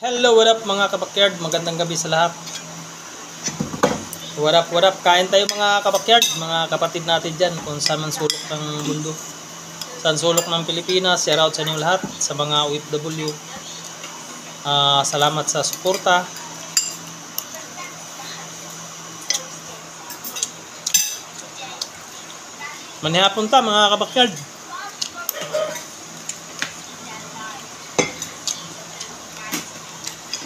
Hello, what up mga kabakyard? Magandang gabi sa lahat. What up, what up? Kain tayo mga kabakyard, mga kapatid natin dyan kung saan man sulok ng mundo. Saan sulok ng Pilipinas, share out sa inyong lahat, sa mga OFW. Salamat sa suporta. Manihapon ta mga kabakyard.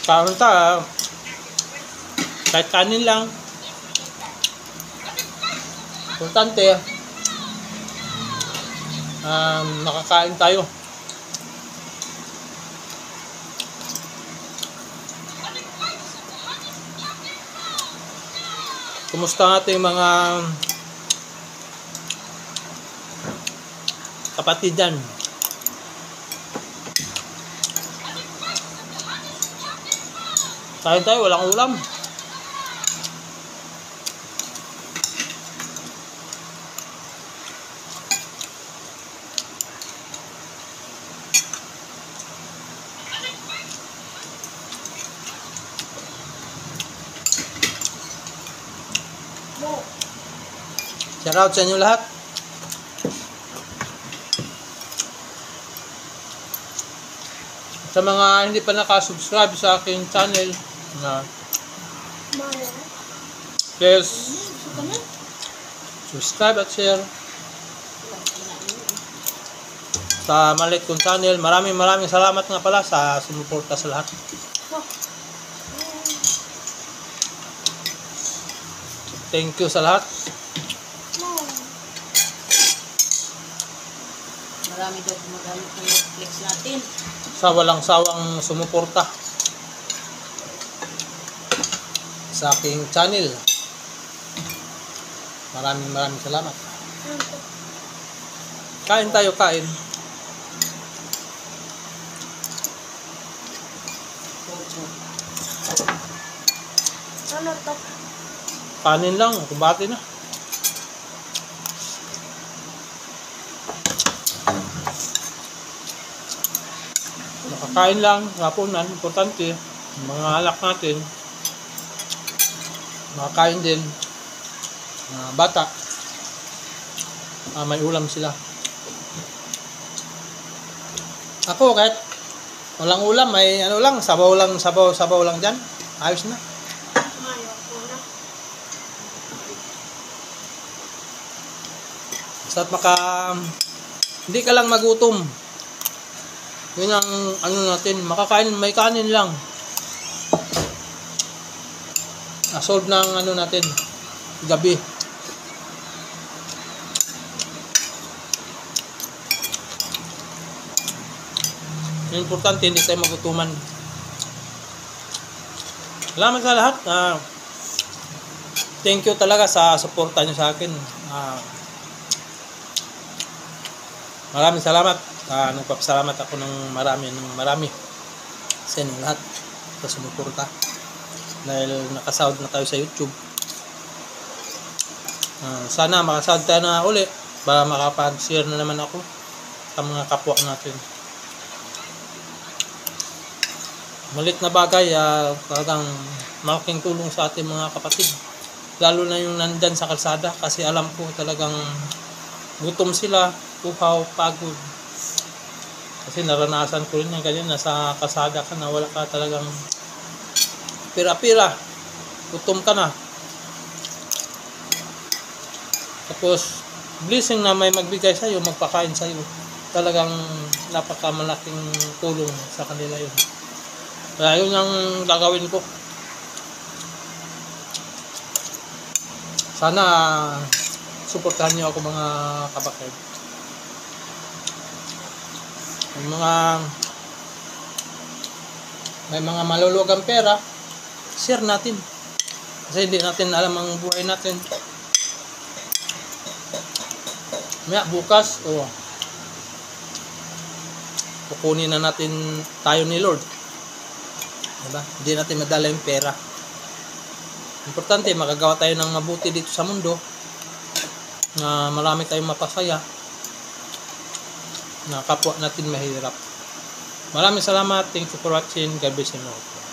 Karon ta, kahit kanin lang. Importante, nakakain tayo. Kumusta natin yung mga kapatid dyan? Kain tayo, walang ulam. Shout out sa inyo lahat. Sa mga hindi pa nakasubscribe sa aking channel, please subscribe at share sa maliit kong channel. Maraming salamat nga pala sa sumuporta sa lahat. Thank you sa lahat. Marami daw gumagamit ng Netflix natin. Sa walang sawang sumuporta sa aking channel. Maraming salamat. Kain tayo, kain. Ano to? Kanin lang, kumbati na. Nakakain lang, hapunan, importante. Mga alak natin, makakain din. Bata, may ulam sila. Ako kahit walang ulam, may ano lang, sabaw lang dyan. Ayos na. Basta't hindi ka lang magutom. Yun ang ano natin, makakain, may kanin lang. Solve ng ano natin, gabi. Importante, hindi tayo magutuman. Salamat sa lahat. Thank you talaga sa suporta nyo sa akin. Maraming salamat. Nagpapasalamat ako ng marami sa inyo lahat sa sumuporta. Dahil nakasahod na tayo sa YouTube. Sana makasahod tayo na uli para makapag-share na naman ako sa mga kapwa natin. Malit na bagay, talagang malaking tulong sa ating mga kapatid. Lalo na yung nandyan sa kalsada, kasi alam ko talagang gutom sila, uhaw, pagod. Kasi naranasan ko rin yung ganyan, nasa kalsada ka na wala ka talagang pira-pira, gutom ka na. Tapos blessing na may magbigay sa'yo, magpakain sa'yo. Talagang napakamalaking tulong sa kanila yun. Kaya yun ang gagawin ko. Sana suportahan niyo ako mga kabakid. May mga malulugang pera, share natin. Kasi hindi natin alam ang buhay natin. Bukas, kukunin na natin tayo ni Lord. Diba? Hindi natin madala yung pera. Importante, makagawa tayo ng mabuti dito sa mundo, na marami tayong mapasaya, na kapwa natin mahirap. Maraming salamat. Thank you for watching. God bless you all.